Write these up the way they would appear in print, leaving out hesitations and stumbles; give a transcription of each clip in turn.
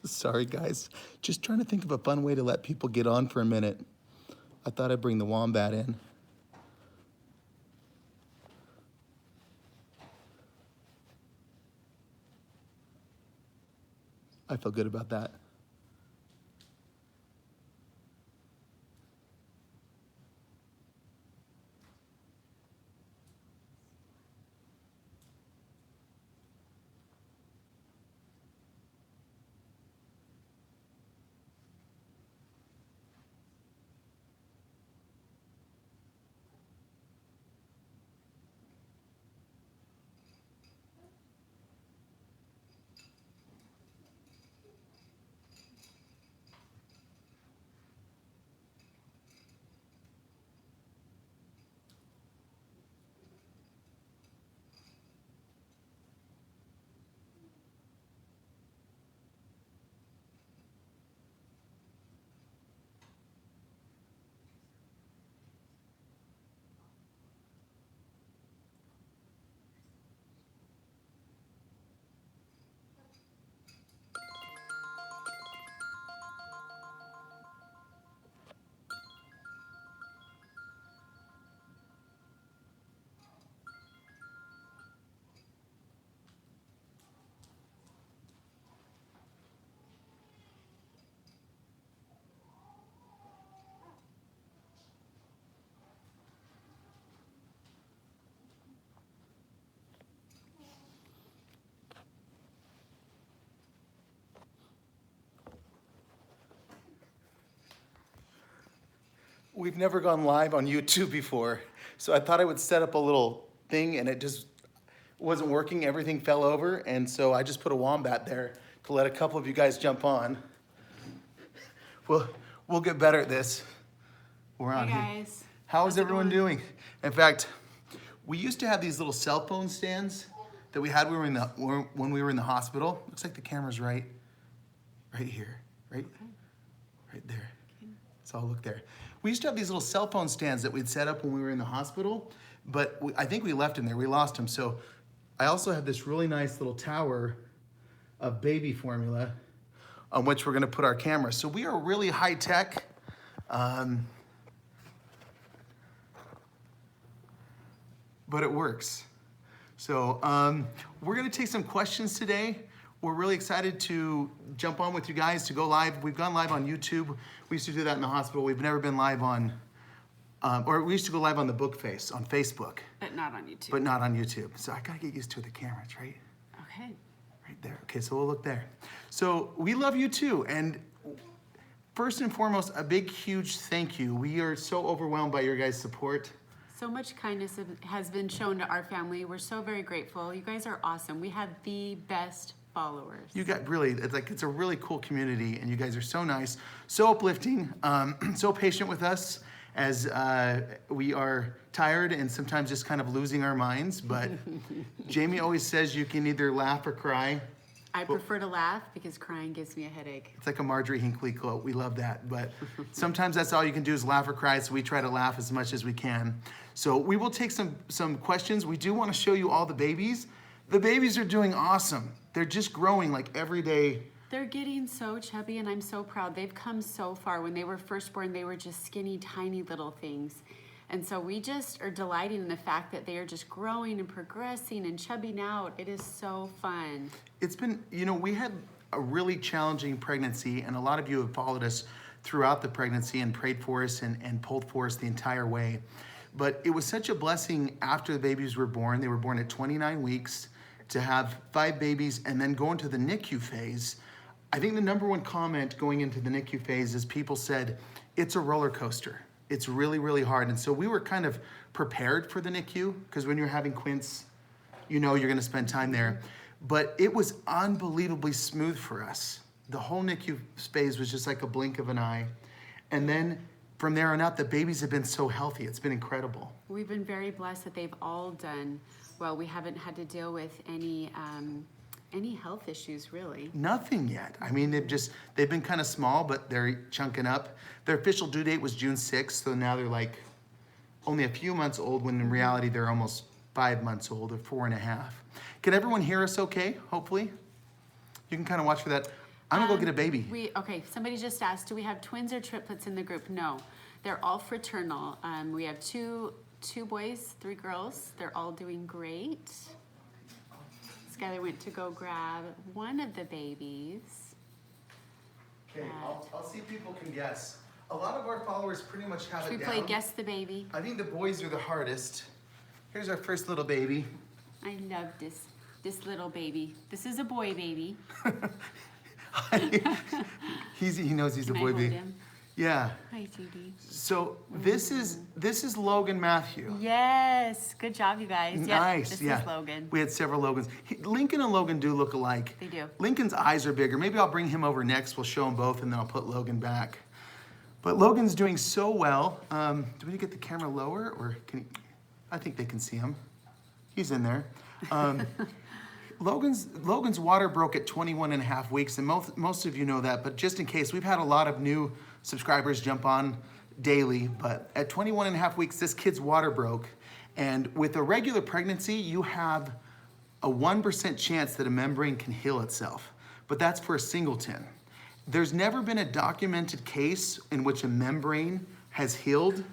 Sorry, guys. Just trying to think of a fun way to let people get on for a minute. I thought I'd bring the wombat in. I feel good about that. We've never gone live on YouTube before, so I thought I would set up a little thing and it just wasn't working. Everything fell over, and so I just put a wombat there to let a couple of you guys jump on. We'll get better at this. We're on here. Hey guys. How is everyone doing? In fact, we used to have these little cell phone stands that we had when we were in the hospital. Looks like the camera's right here, right there. So I'll look there. We used to have these little cell phone stands that we'd set up when we were in the hospital, but I think we left them there. We lost them. So I also have this really nice little tower of baby formula on which we're going to put our camera. So we are really high tech. But it works. So we're going to take some questions today. We're really excited to jump on with you guys to go live. We've gone live on YouTube. We used to do that in the hospital. We've never been live on, or we used to go live on the book face, on Facebook. But not on YouTube. But not on YouTube. So I gotta get used to the cameras, right? Okay. Right there. Okay, so we'll look there. So we love you too. And first and foremost, a big, huge thank you. We are so overwhelmed by your guys' support. So much kindness has been shown to our family. We're so very grateful. You guys are awesome. We have the best followers. You got really, it's a really cool community, and you guys are so nice, so uplifting, so patient with us as we are tired and sometimes just kind of losing our minds. But Jamie always says you can either laugh or cry. I prefer to laugh because crying gives me a headache. It's like a Marjorie Hinckley quote. We love that. But sometimes that's all you can do is laugh or cry, so we try to laugh as much as we can. So we will take some questions. We do want to show you all the babies. The babies are doing awesome. They're just growing like every day. They're getting so chubby, and I'm so proud. They've come so far. When they were first born, they were just skinny, tiny little things. And so we just are delighting in the fact that they are just growing and progressing and chubbing out. It is so fun. It's been, we had a really challenging pregnancy, and a lot of you have followed us throughout the pregnancy and prayed for us and pulled for us the entire way. But it was such a blessing after the babies were born. They were born at 29 weeks to have 5 babies and then go into the NICU phase. I think the number one comment going into the NICU phase is people said, it's a roller coaster. It's really, really hard. And so we were kind of prepared for the NICU because when you're having quints, you're going to spend time there. But it was unbelievably smooth for us. The whole NICU phase was just like a blink of an eye. And then from there on out, the babies have been so healthy. It's been incredible. We've been very blessed that they've all done well. We haven't had to deal with any health issues, really. Nothing yet. I mean, they've been kind of small, but they're chunking up. Their official due date was June 6th, so now they're like only a few months old, when in reality they're almost 5 months old, or 4.5. Can everyone hear us okay, hopefully? You can kind of watch for that. I'm gonna go get a baby. Okay, somebody just asked, do we have twins or triplets in the group? No, they're all fraternal. We have two boys, 3 girls. They're all doing great. Skyler went to go grab one of the babies. Okay, I'll see if people can guess. A lot of our followers pretty much have Should it we down. play Guess the Baby? I think the boys are the hardest. Here's our first little baby. I love this little baby. This is a boy baby. He knows he's Can a I boy hold baby. him? Yeah. Hi, Judy. So this is Logan Matthew. Yes, good job, you guys. Yep, Nice. this yeah. is Logan. We had several Logans. Lincoln and Logan do look alike. They do. Lincoln's eyes are bigger. Maybe I'll bring him over next. We'll show them both, and then I'll put Logan back. But Logan's doing so well. Do we need to get the camera lower, or can he, I think they can see him. He's in there. Logan's water broke at 21 and a half weeks, and most of you know that, but just in case, we've had a lot of new subscribers jump on daily, but at 21 and a half weeks, this kid's water broke. And with a regular pregnancy, you have a 1% chance that a membrane can heal itself, but that's for a singleton. There's never been a documented case in which a membrane has healed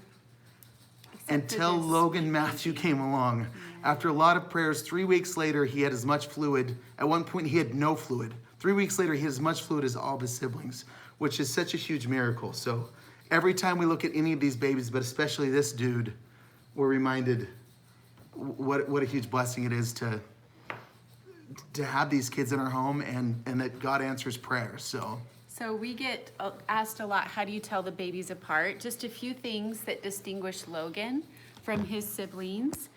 until Logan Matthew came along. After a lot of prayers, 3 weeks later, he had as much fluid. At one point, he had no fluid. 3 weeks later, he had as much fluid as all of his siblings, which is such a huge miracle. So every time we look at any of these babies, but especially this dude, we're reminded what a huge blessing it is to have these kids in our home, and that God answers prayers. So we get asked a lot, how do you tell the babies apart? Just a few things that distinguish Logan from his siblings.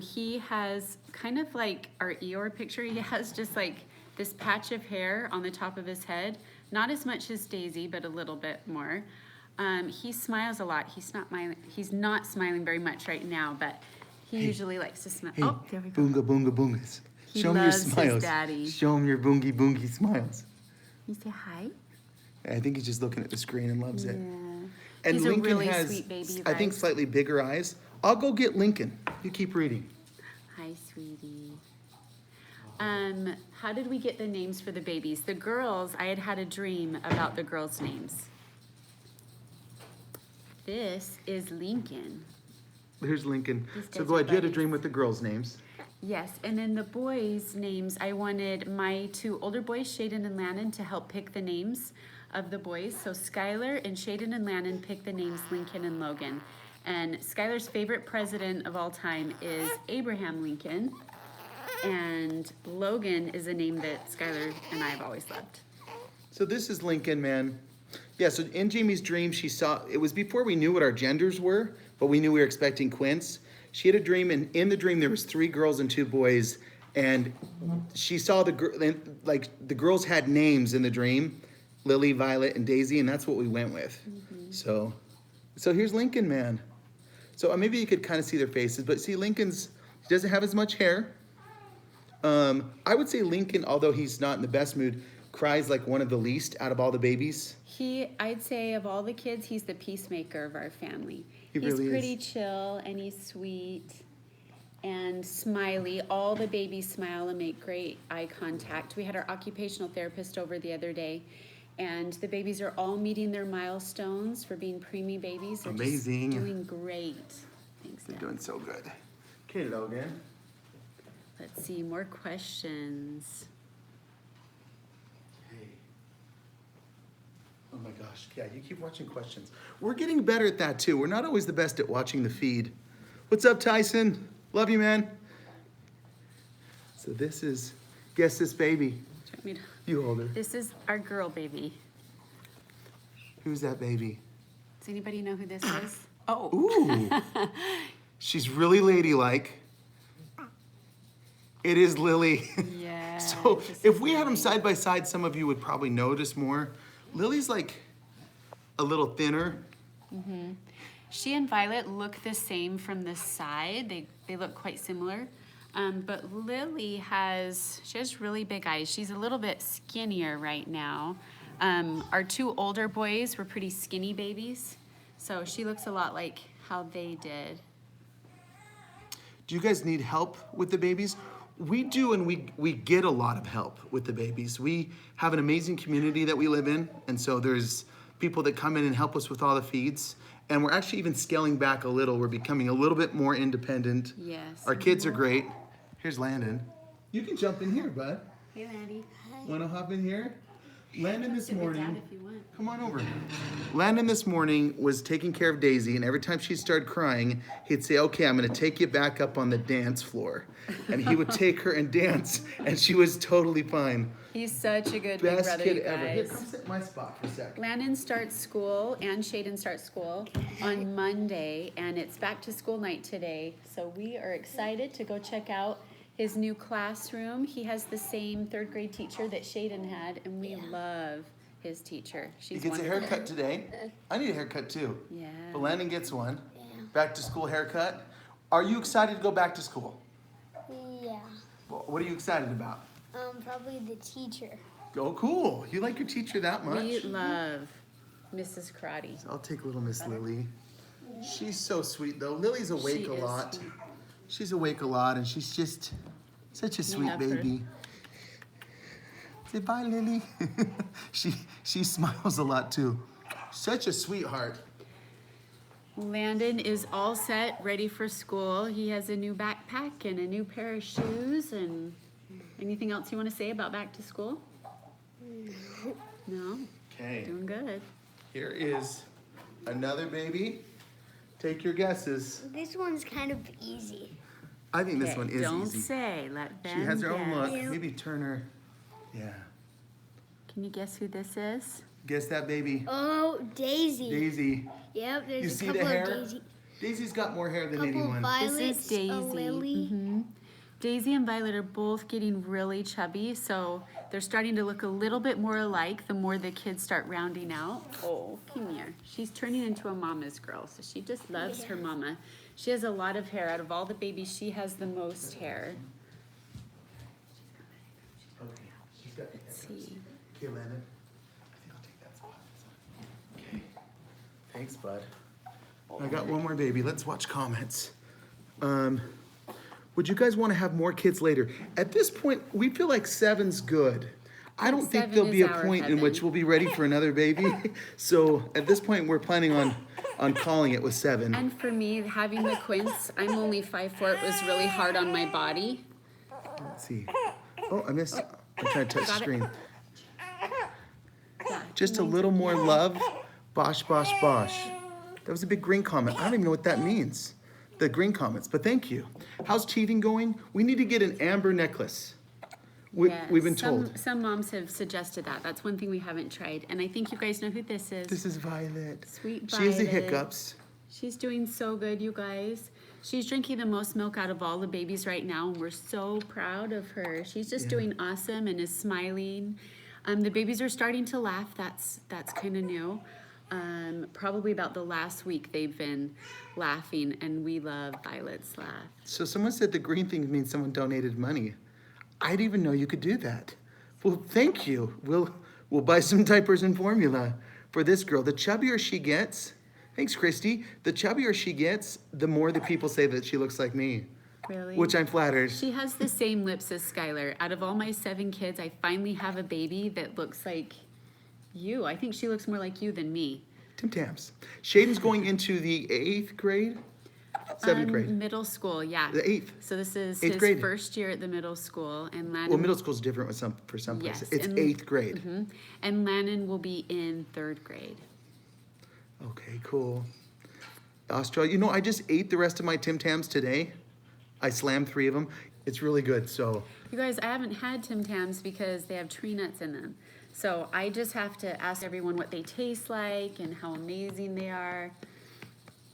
He has kind of like our Eeyore picture. He has just like this patch of hair on the top of his head. Not as much as Daisy, but a little bit more. He smiles a lot. He's not smiling very much right now, but he usually likes to smile. Hey, oh, there we go. boonga boonga boongas. He Show 'em your loves his smiles. daddy. Show him your boongy boongy smiles. You say hi? I think he's just looking at the screen and loves it. Yeah. And He's a Lincoln really has, sweet baby, you I think, guys. slightly bigger eyes. I'll go get Lincoln. You keep reading. Hi, sweetie. How did we get the names for the babies? The girls, I had a dream about the girls' names. This is Lincoln. There's Lincoln. These So guys go are ahead. You had a buddies. dream with the girls' names. Yes, and then the boys' names, I wanted my 2 older boys, Shayden and Landon, to help pick the names of the boys. So Skyler and Shayden and Landon picked the names Lincoln and Logan. And Skyler's favorite president of all time is Abraham Lincoln. And Logan is a name that Skyler and I have always loved. So this is Lincoln, man. Yeah, so in Jamie's dream, she saw, it was before we knew what our genders were, but we knew we were expecting quints. She had a dream, and in the dream, there was 3 girls and 2 boys, and she saw the girls had names in the dream, Lily, Violet, and Daisy, and that's what we went with. Mm-hmm. So here's Lincoln, man. So maybe you could kind of see their faces, but see, he doesn't have as much hair. I would say Lincoln, although he's not in the best mood, cries like one of the least out of all the babies. I'd say of all the kids, he's the peacemaker of our family. He really He's pretty is. chill, and he's sweet and smiley. All the babies smile and make great eye contact. We had our occupational therapist over the other day, and the babies are all meeting their milestones for being preemie babies. They're Amazing. just doing great. Thanks, They're Dad. doing so good. Okay, Logan. Let's see, more questions. Hey. Oh my gosh, yeah, you keep watching questions. We're getting better at that too. We're not always the best at watching the feed. What's up, Tyson? Love you, man. So this is, guess this baby. Do you want me to- You hold her. This is our girl baby. Who's that baby? Does anybody know who this is? Oh. Ooh. She's really ladylike. It is Lily. Yeah. So this if is we had them Lily. side by side, some of you would probably notice more. Lily's like a little thinner. She and Violet look the same from the side. They look quite similar. But Lily has really big eyes. She's a little bit skinnier right now. Our 2 older boys were pretty skinny babies. So she looks a lot like how they did. Do you guys need help with the babies? We do, and we get a lot of help with the babies. We have an amazing community that we live in, and so there's people that come in and help us with all the feeds. And we're actually even scaling back a little. We're becoming a little bit more independent. Yes. Our kids are great. Here's Landon. You can jump in here, bud. Hey, Landy. Want to hop in here? Landon this Sit with Dad morning. if you want. Come on over. Landon this morning was taking care of Daisy, and every time she started crying, he'd say, "Okay, I'm gonna take you back up on the dance floor." And he would take her and dance, and she was totally fine. He's such a good big Best brother, kid you ever. Here, guys. come sit in my spot for a sec. Landon starts school and Shayden starts school on Monday, and it's back to school night today. So we are excited to go check out his new classroom. He has the same third grade teacher that Shayden had, and we love his teacher. He She's gets a wonderful. haircut today. I need a haircut too. Yeah. But Landon gets one. Yeah. Back to school haircut. Are you excited to go back to school? Yeah. What are you excited about? Probably the teacher. Oh, cool. You like your teacher that much? We love Mrs. Karate. I'll take little Miss Lily. She's so sweet though. Lily's awake She a is lot. sweet. She's awake a lot, and she's just such a sweet love her. baby. Say bye, Lily. she smiles a lot too. Such a sweetheart. Landon is all set, ready for school. He has a new backpack and a new pair of shoes. And anything else you want to say about back to school? No? Okay. Doing good. Here is another baby. Take your guesses. This one's kind of easy. I think this Okay, one is don't easy. say. Let them She has her own look. guess. Yeah. Maybe turn her. Yeah. Can you guess who this is? Guess that baby. Oh, Daisy. Daisy. Yep, there's You a see couple the hair? of Daisy. Daisy's got more hair than Couple anyone. of violets, This is Daisy. a lily. Mhm. Daisy and Violet are both getting really chubby, so they're starting to look a little bit more alike the more the kids start rounding out. Oh, come here. She's turning into a mama's girl, so she just loves her mama. She has a lot of hair. Out of all the babies, she has the most hair. Okay. She's got your hair. Let's see. Okay, Landon. I think I'll take that spot. Okay. Thanks, bud. I got one more baby. Let's watch comments. Would you guys want to have more kids later? At this point, we feel like 7's good. I don't think 7 there'll be is a our point in which heaven. we'll be ready for another baby. So at this point, we're planning on calling it with 7. And for me, having the Quints, I'm only 5'4". It was really hard on my body. Let's see. Oh, I missed. I'm trying to touch the Got it. screen. Yeah. Just a little more love. Bosh, bosh, bosh. That was a big green comment. I don't even know what that means. The green comments, but thank you. How's teething going? We need to get an amber necklace. Yeah, We've been told. Some moms have suggested that. That's one thing we haven't tried. And I think you guys know who this is. This is Violet. Sweet She has the Violet. hiccups. She's doing so good, you guys. She's drinking the most milk out of all the babies right now, and we're so proud of her. She's just Yeah. doing awesome and is smiling. The babies are starting to laugh. That's kind of new. Probably about the last week they've been laughing, and we love Violet's laugh. So someone said the green thing means someone donated money. I didn't even know you could do that. Well, thank you. We'll buy some diapers and formula for this girl. The chubbier she gets, thanks, Christy. The chubbier she gets, the more the people say that she looks like me, Really? which I'm flattered. She has the same lips as Skyler. Out of all my 7 kids, I finally have a baby that looks like you. I think she looks more like you than me. Tim Tams. Shayden's going into the 8th grade? 7th grade? Middle school, yeah. The 8th. So this is 8th his grade. first year at the middle school, and Landon. Well, middle school's different with for some places. Yes, It's and- 8th grade. And Landon will be in 3rd grade. Okay, cool. Australia. You know, I just ate the rest of my Tim Tams today. I slammed 3 of them. It's really good, so. You guys, I haven't had Tim Tams because they have tree nuts in them. So I just have to ask everyone what they taste like and how amazing they are.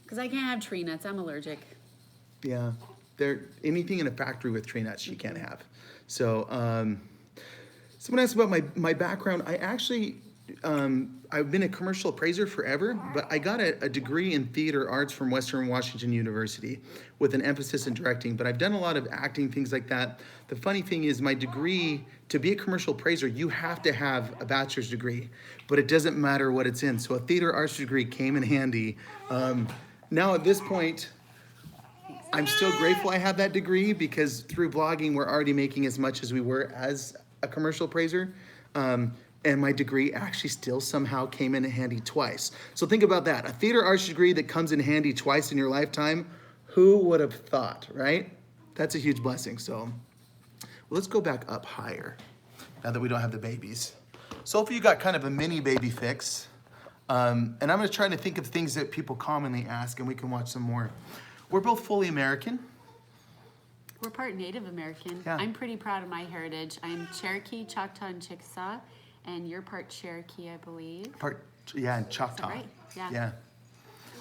Because I can't have tree nuts, I'm allergic. Yeah, anything in a factory with tree nuts you can't have. So, someone asked about my background. I actually, I've been a commercial appraiser forever, but I got a degree in theater arts from Western Washington University with an emphasis in directing, but I've done a lot of acting, things like that. The funny thing is my degree, to be a commercial appraiser, you have to have a bachelor's degree, but it doesn't matter what it's in. So a theater arts degree came in handy. Now at this point, I'm still grateful I have that degree because through blogging, we're already making as much as we were as a commercial appraiser. And my degree actually still somehow came in handy twice. So think about that. A theater arts degree that comes in handy twice in your lifetime. Who would have thought, right? That's a huge blessing. So let's go back up higher now that we don't have the babies. So if you got kind of a mini baby fix, and I'm gonna try to think of things that people commonly ask and we can watch some more. We're both fully American. We're part Native American. Yeah. I'm pretty proud of my heritage. I'm Cherokee, Choctaw, and Chickasaw, and you're part Cherokee, I believe. And Choctaw. right? Yeah. Yeah.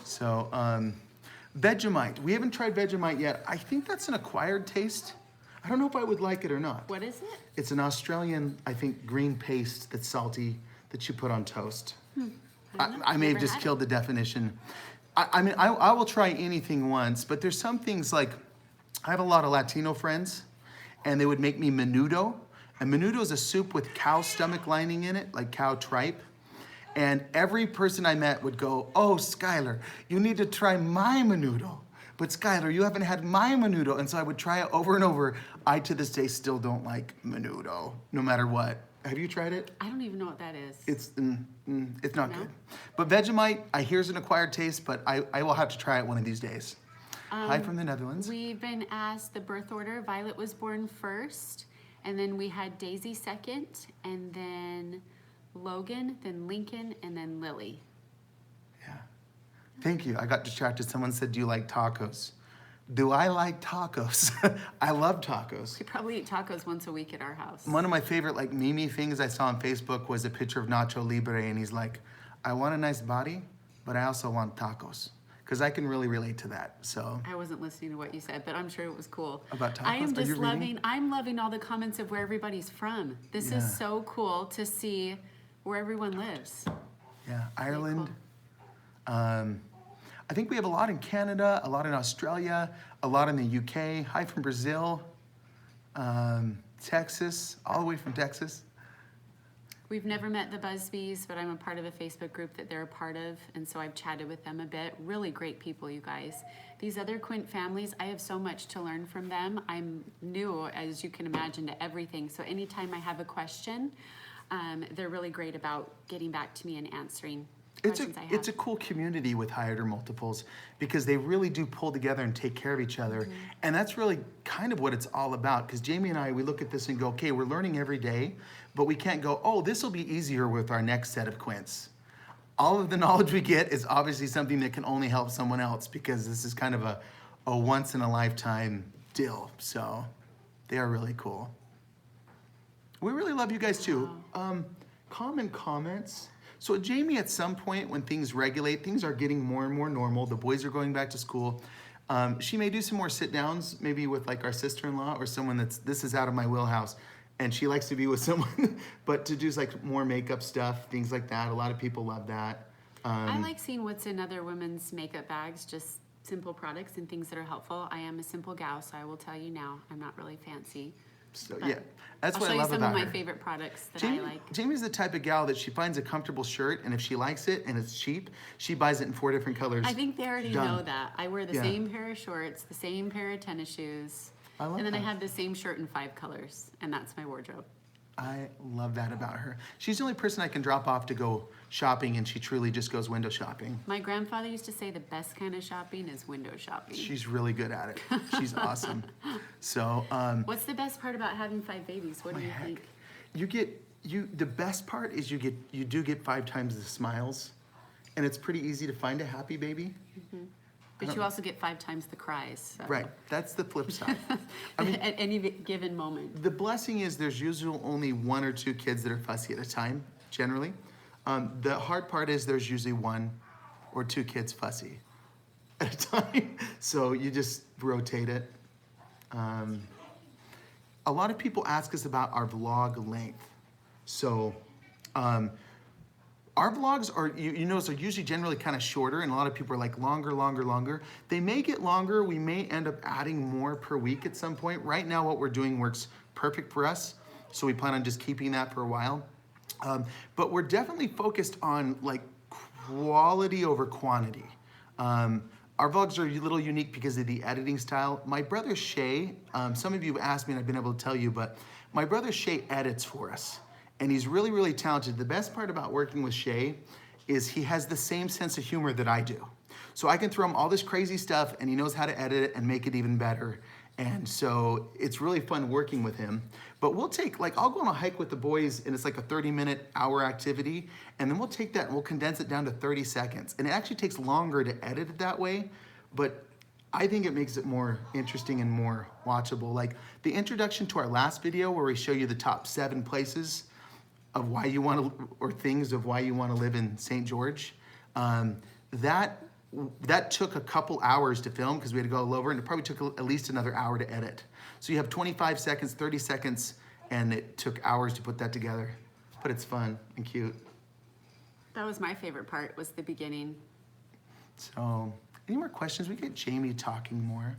So, Vegemite. We haven't tried Vegemite yet. I think that's an acquired taste. I don't know if I would like it or not. What is it? It's an Australian, I think, green paste that's salty that you put on toast. I may have Never just had killed the definition. I mean, I will try anything once, but there's some things like, I have a lot of Latino friends, and they would make me menudo. And menudo is a soup with cow stomach lining in it, like cow tripe. And every person I met would go, "Oh, Skyler, you need to try my menudo. But Skyler, you haven't had my menudo." And so I would try it over and over. I, to this day, still don't like menudo, no matter what. Have you tried it? I don't even know what that is. It's not No? good. But Vegemite, I hear is an acquired taste, but I will have to try it one of these days. Hi from the Netherlands. We've been asked the birth order. Violet was born first, and then we had Daisy second, and then Logan, then Lincoln, and then Lily. Yeah. Thank you. I got distracted. Someone said, "Do you like tacos?" Do I like tacos? I love tacos. We probably eat tacos once a week at our house. One of my favorite like meme things I saw on Facebook was a picture of Nacho Libre, and he's like, "I want a nice body, but I also want tacos." Because I can really relate to that. So I wasn't listening to what you said, but I'm sure it was cool. About tacos? I am Are just you reading? I'm loving all the comments of where everybody's from. This Yeah. is so cool to see where everyone lives. yeah, Ireland. I think we have a lot in Canada, a lot in Australia, a lot in the UK. Hi from Brazil, Texas, all the way from Texas. We've never met the Busbys, but I'm a part of a Facebook group that they're a part of, and so I've chatted with them a bit. Really great people, you guys. These other Quint families, I have so much to learn from them. I'm new, as you can imagine, to everything. So anytime I have a question, they're really great about getting back to me and answering questions I have. It's a cool community with high order multiples because they really do pull together and take care of each other. And that's really kind of what it's all about. Because Jamie and I, we look at this and go, okay, we're learning every day, but we can't go, oh, this will be easier with our next set of Quints. All of the knowledge we get is obviously something that can only help someone else because this is kind of a once in a lifetime deal. So they are really cool. We really love you guys too. Common comments. So Jamie, at some point when things regulate, things are getting more and more normal. The boys are going back to school. She may do some more sit downs, maybe with like our sister-in-law or someone this is out of my wheelhouse. And she likes to be with someone, but to do like more makeup stuff, things like that. A lot of people love that. I like seeing what's in other women's makeup bags, just simple products and things that are helpful. I am a simple gal, so I will tell you now, I'm not really fancy. So But yeah, that's I'll what show I you love some about of my her. favorite products that Jamie, I like. Jamie's the type of gal that she finds a comfortable shirt, and if she likes it and it's cheap, she buys it in 4 different colors. I think they already Done. know that. I wear the Yeah. same pair of shorts, the same pair of tennis shoes, I love and then that. I have the same shirt in 5 colors, and that's my wardrobe. I love that about her. She's the only person I can drop off to go shopping, and she truly just goes window shopping. My grandfather used to say the best kind of shopping is window shopping. She's really good at it. She's awesome. So, What's the best part about having 5 babies? What do you heck. think? The best part is you do get 5 times the smiles, and it's pretty easy to find a happy baby. But you also get 5 times the cries. So. Right, that's the flip side. At any given moment. The blessing is there's usually only 1 or 2 kids that are fussy at a time, generally. The hard part is there's usually 1 or 2 kids fussy at a time. So you just rotate it. A lot of people ask us about our vlog length. So our vlogs are, you notice, are usually generally kind of shorter, and a lot of people are like longer. They may get longer. We may end up adding more per week at some point. Right now, what we're doing works perfect for us, so we plan on just keeping that for a while. But we're definitely focused on like quality over quantity. Our vlogs are a little unique because of the editing style. My brother Shay, some of you asked me and I've been able to tell you, but my brother Shay edits for us. And he's really, really talented. The best part about working with Shay is he has the same sense of humor that I do. So I can throw him all this crazy stuff and he knows how to edit it and make it even better. And so it's really fun working with him. But we'll take, like, I'll go on a hike with the boys and it's like a 30-minute hour activity. And then we'll take that and we'll condense it down to 30 seconds. And it actually takes longer to edit it that way. But I think it makes it more interesting and more watchable. Like the introduction to our last video where we show you the top 7 places of why you want to, or things of why you want to live in St. George. That took a couple hours to film because we had to go all over, and it probably took at least another hour to edit. So you have 25 seconds, 30 seconds, and it took hours to put that together. But it's fun and cute. That was my favorite part, was the beginning. So, any more questions? We get Jamie talking more.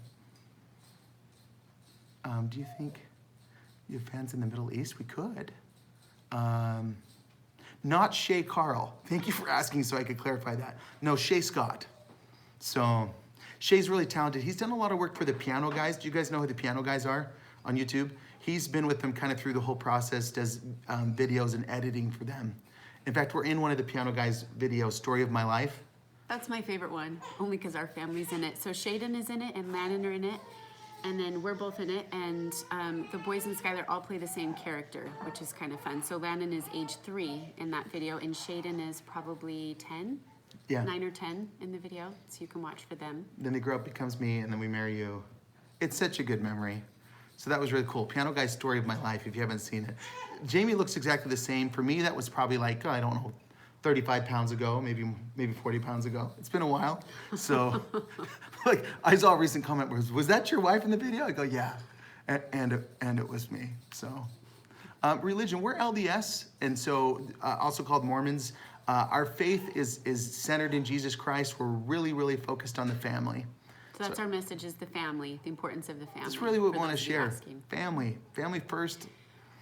Do you think you have fans in the Middle East? We could. Not Shay Carl. Thank you for asking so I could clarify that. No, Shay Scott. So Shay's really talented. He's done a lot of work for the Piano Guys. Do you guys know who the Piano Guys are on YouTube? He's been with them kind of through the whole process, does videos and editing for them. In fact, we're in one of the Piano Guys videos, Story of My Life. That's my favorite one, only because our family's in it. So Shayden is in it and Landon are in it. And then we're both in it, and the boys and Skyler all play the same character, which is kind of fun. So Landon is age 3 in that video, and Shayden is probably 10, Yeah. 9 or 10 in the video, so you can watch for them. Then they grow up, becomes me, and then we marry you. It's such a good memory. So that was really cool. Piano Guy's Story of My Life, if you haven't seen it. Jamie looks exactly the same. For me, that was probably like, I don't know, 35 pounds ago, maybe 40 pounds ago. It's been a while. So, like, I saw a recent comment, was that your wife in the video? I go, yeah. And it was me, so. Religion, we're LDS, and so also called Mormons. Our faith is centered in Jesus Christ. We're really, really focused on the family. So that's our message, is the family, the importance of the family. That's really what we for want to those of you share. asking. Family first.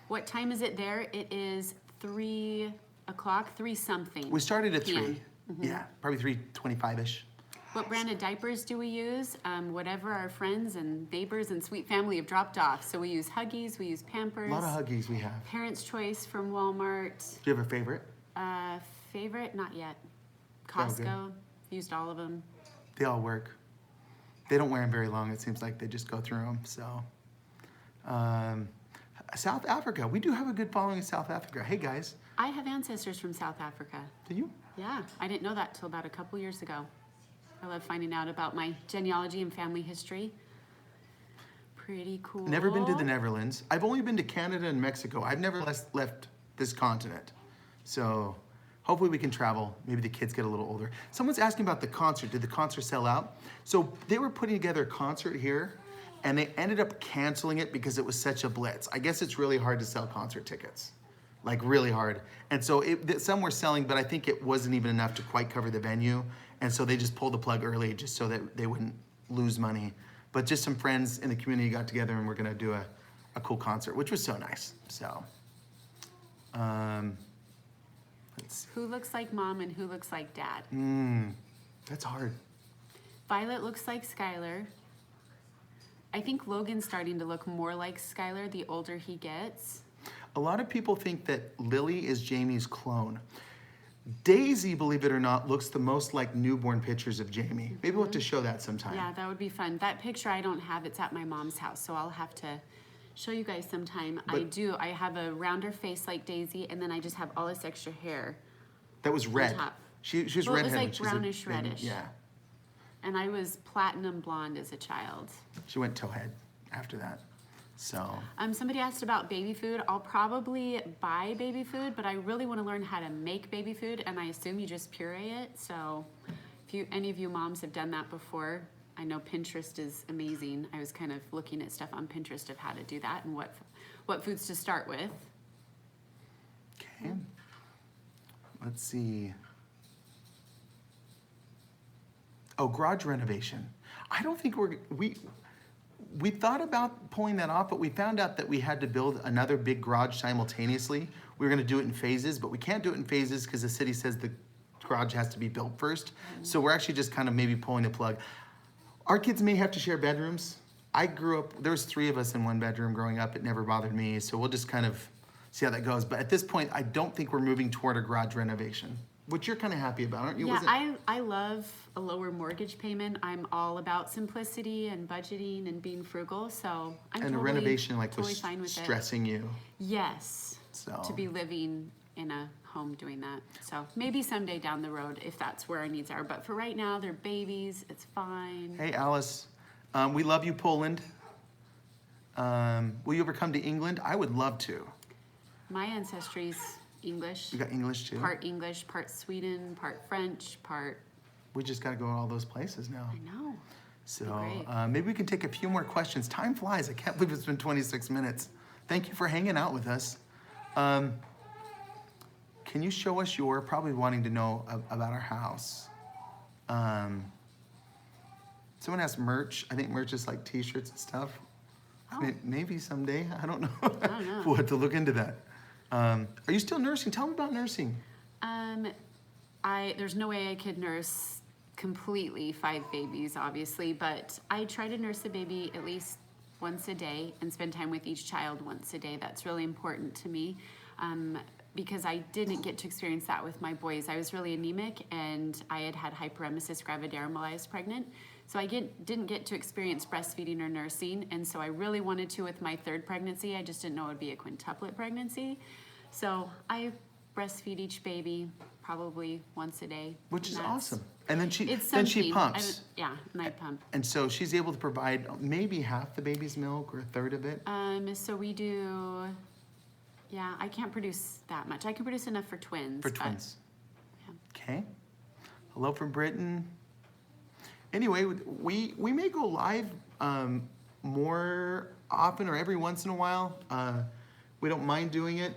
What time is it there? It is 3 o'clock, 3 something. We started at PM. 3. Yeah, probably 3:25-ish. What brand of diapers do we use? Whatever our friends and neighbors and sweet family have dropped off. So we use Huggies, we use Pampers. A lot of Huggies we have. Parents' Choice from Walmart. Do you have a favorite? Favorite? Not yet. all good. Costco. Used all of them. They all work. They don't wear them very long. It seems like they just go through them. So, South Africa. We do have a good following in South Africa. Hey guys, I have ancestors from South Africa. do you? Yeah, I didn't know that till about a couple years ago. I love finding out about my genealogy and family history. Pretty cool. Never been to the Netherlands. I've only been to Canada and Mexico. I've never left this continent. So hopefully we can travel. Maybe the kids get a little older. Someone's asking about the concert. Did the concert sell out? So they were putting together a concert here and they ended up canceling it because it was such a blitz. I guess it's really hard to sell concert tickets. Like really hard. And so some were selling, but I think it wasn't even enough to quite cover the venue. And so they just pulled the plug early just so that they wouldn't lose money. But just some friends in the community got together and we're gonna do a cool concert, which was so nice. So, let's see. Who looks like mom and who looks like dad? That's hard. Violet looks like Skyler. I think Logan's starting to look more like Skyler the older he gets. A lot of people think that Lily is Jamie's clone. Daisy, believe it or not, looks the most like newborn pictures of Jamie. Maybe we'll have to show that sometime. Yeah, that would be fun. That picture I don't have, it's at my mom's house, so I'll have to show you guys sometime. I have a rounder face like Daisy, and then I just have all this extra hair. That was red. top. She was Well, it redheaded. was like when she was a brownish baby. reddish. Yeah. And I was platinum blonde as a child. She went towhead after that. So, Somebody asked about baby food. I'll probably buy baby food, but I really want to learn how to make baby food, and I assume you just puree it. So if any of you moms have done that before, I know Pinterest is amazing. I was kind of looking at stuff on Pinterest of how to do that and what foods to start with. okay. Let's see. Oh, garage renovation. I don't think we thought about pulling that off, but we found out that we had to build another big garage simultaneously. We were gonna do it in phases, but we can't do it in phases because the city says the garage has to be built first. So we're actually just kind of maybe pulling the plug. Our kids may have to share bedrooms. I grew up, there was 3 of us in one bedroom growing up. It never bothered me. So we'll just kind of see how that goes. But at this point, I don't think we're moving toward a garage renovation, which you're kind of happy about, aren't you? Yeah, I love a lower mortgage payment. I'm all about simplicity and budgeting and being frugal. So I'm And totally, a renovation like totally was fine with it. stressing you. Yes. So. To be living in a home doing that. So maybe someday down the road if that's where our needs are. But for right now, they're babies. It's fine. Hey, Alice, we love you, Poland. Will you ever come to England? I would love to. My ancestry's English. You got English too? Part English, part Sweden, part French, part... We just got to go to all those places now. I know. So Great. maybe we can take a few more questions. Time flies. I can't believe it's been 26 minutes. Thank you for hanging out with us. Can you show us your, probably wanting to know about our house. Someone asked merch. I think merch is like t-shirts and stuff. Oh. Maybe someday. I don't know. I don't know. We'll have to look into that. Are you still nursing? Tell me about nursing. There's no way I could nurse completely 5 babies, obviously, but I try to nurse a baby at least once a day and spend time with each child once a day. That's really important to me because I didn't get to experience that with my boys. I was really anemic and I had hyperemesis gravidarum while I was pregnant. So I didn't get to experience breastfeeding or nursing, and so I really wanted to with my 3rd pregnancy. I just didn't know it would be a quintuplet pregnancy. So I breastfeed each baby probably once a day. Which is and that's- awesome. And then she It's then she something. pumps. Yeah, and I pump. And so she's able to provide maybe half the baby's milk or a third of it. So we do, yeah, I can't produce that much. I can produce enough for twins. For but- twins. yeah. Okay. Hello from Britain. Anyway, we may go live more often or every once in a while. We don't mind doing it.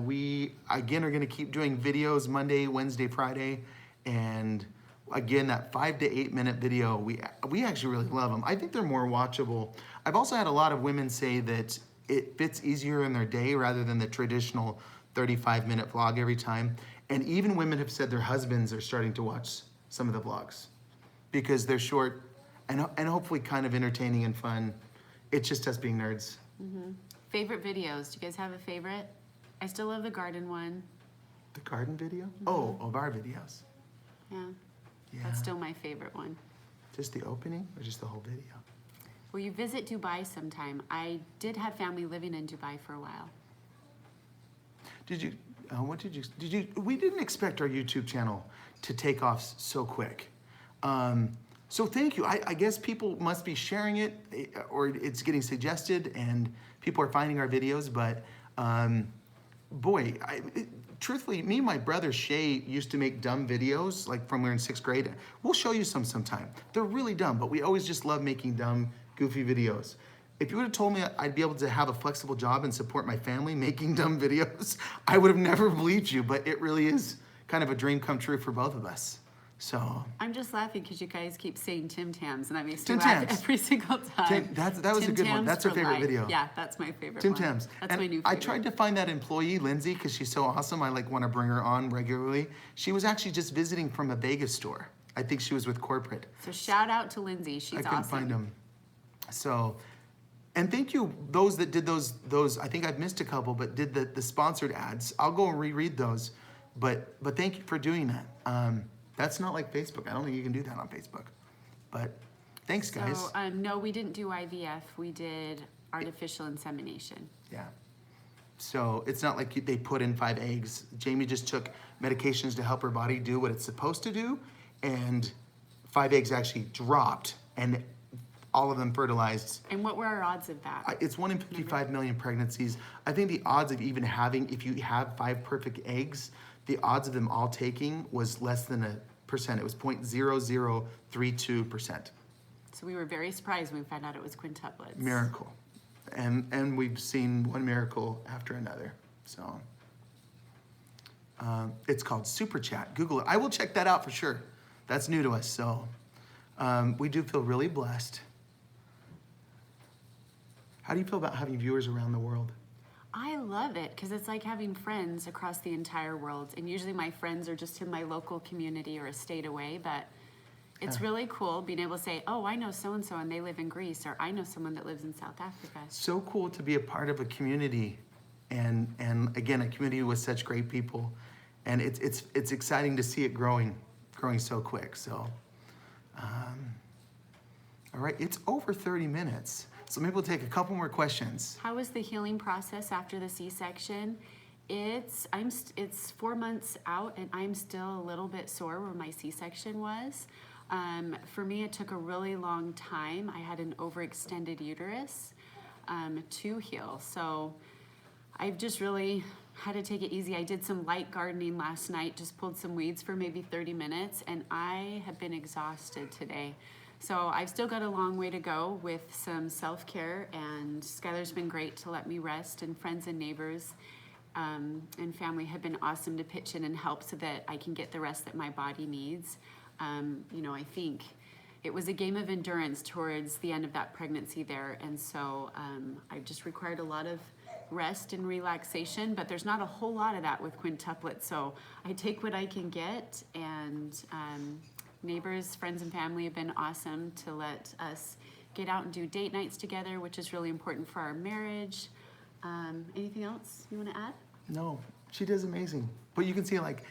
We, again, are going to keep doing videos Monday, Wednesday, Friday. And again, that 5 to 8 minute video, we actually really love them. I think they're more watchable. I've also had a lot of women say that it fits easier in their day rather than the traditional 35-minute vlog every time. And even women have said their husbands are starting to watch some of the vlogs because they're short and hopefully kind of entertaining and fun. It's just us being nerds. Favorite videos? Do you guys have a favorite? I still love the garden one. The garden video? Oh, of our videos. Yeah, Yeah. that's still my favorite one. Just the opening or just the whole video? Will you visit Dubai sometime? I did have family living in Dubai for a while. Did you, we didn't expect our YouTube channel to take off so quick. So thank you. I guess people must be sharing it or it's getting suggested and people are finding our videos, but boy, truthfully, me and my brother Shay used to make dumb videos like from we were in 6th grade. We'll show you some sometime. They're really dumb, but we always just love making dumb, goofy videos. If you would have told me I'd be able to have a flexible job and support my family making dumb videos, I would have never believed you, but it really is kind of a dream come true for both of us. So I'm just laughing because you guys keep saying Tim Tams, and that makes me Tim laugh Tams. every single time. That was a Tim good one. Tams That's our for favorite life. video. Yeah, that's my favorite Tim one. Tams. That's And my new I favorite. tried to find that employee, Lindsay, because she's so awesome. I want to bring her on regularly. She was actually just visiting from a Vegas store. I think she was with corporate. So shout out to Lindsay. She's I couldn't awesome. find them. So, and thank you those that did those. I think I've missed a couple, but did the sponsored ads. I'll go and reread those. But thank you for doing that. That's not like Facebook. I don't think you can do that on Facebook. But thanks, guys. So no, we didn't do IVF. We did artificial insemination. Yeah. So it's not like they put in 5 eggs. Jamie just took medications to help her body do what it's supposed to do, and 5 eggs actually dropped, and all of them fertilized. And what were our odds of that? It's 1 in 55 million pregnancies. I think the odds of even having, if you have 5 perfect eggs, the odds of them all taking was less than 1%. It was 0.0032%. So we were very surprised when we found out it was quintuplets. Miracle. And we've seen one miracle after another. So it's called Super Chat. Google it. I will check that out for sure. That's new to us. So we do feel really blessed. How do you feel about having viewers around the world? I love it because it's like having friends across the entire world. And usually my friends are just in my local community or a state away, but it's really cool being able to say, oh, I know so-and-so and they live in Greece, or I know someone that lives in South Africa. So cool to be a part of a community, and again, a community with such great people, and it's exciting to see it growing so quick. So, all right, it's over 30 minutes, so maybe we'll take a couple more questions. How was the healing process after the C-section? It's 4 months out, and I'm still a little bit sore where my C-section was. For me, it took a really long time. I had an overextended uterus to heal, so I've just really had to take it easy. I did some light gardening last night, just pulled some weeds for maybe 30 minutes, and I have been exhausted today. So I've still got a long way to go with some self-care, and Skyler's been great to let me rest, and friends and neighbors and family have been awesome to pitch in and help so that I can get the rest that my body needs. I think it was a game of endurance towards the end of that pregnancy there, and so I just required a lot of rest and relaxation, but there's not a whole lot of that with quintuplets, so I take what I can get, and neighbors, friends, and family have been awesome to let us get out and do date nights together, which is really important for our marriage. Anything else you want to add? No, she does amazing. But you can see, like,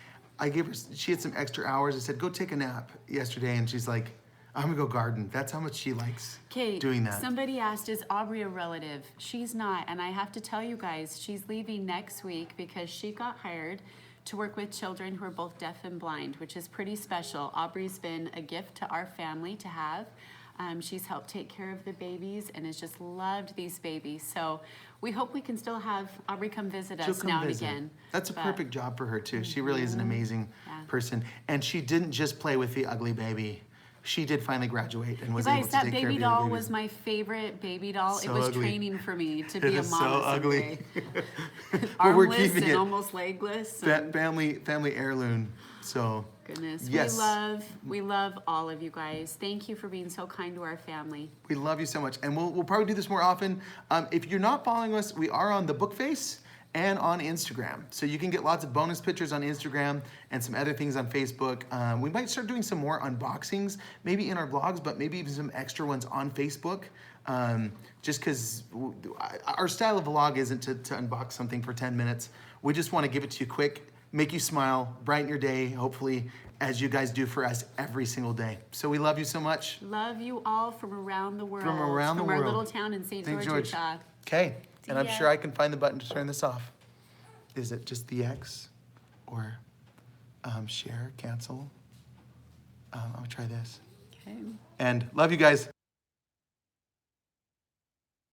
she had some extra hours. I said, go take a nap yesterday, and she's like, I'm gonna go garden. That's how much she likes doing that. Somebody asked, is Aubree a relative? She's not, and I have to tell you guys, she's leaving next week because she got hired to work with children who are both deaf and blind, which is pretty special. Aubree's been a gift to our family to have. She's helped take care of the babies and has just loved these babies. So we hope we can still have Aubree come visit us now and again. That's a perfect job for her too. She really is an amazing person. And she didn't just play with the ugly baby. She did finally graduate and was able to take care of the that other baby doll babies. was my favorite baby doll. So it was ugly. training for me to It be a is mom so someday. ugly. We're Armless keeping and it almost legless. And family heirloom. So goodness, yes. we love all of you guys. Thank you for being so kind to our family. We love you so much, and we'll probably do this more often. If you're not following us, we are on the book face and on Instagram, so you can get lots of bonus pictures on Instagram and some other things on Facebook. We might start doing some more unboxings, maybe in our vlogs, but maybe even some extra ones on Facebook. Just because our style of vlog isn't to unbox something for 10 minutes. We just want to give it to you quick, make you smile, brighten your day, hopefully, as you guys do for us every single day. So we love you so much. Love you all from around the world. From around the world. From our little town in St. George, Utah. Okay, and I'm ya. sure I can find the button to turn this off. Is it just the X or share, cancel? I'll try this. Okay. And love you guys.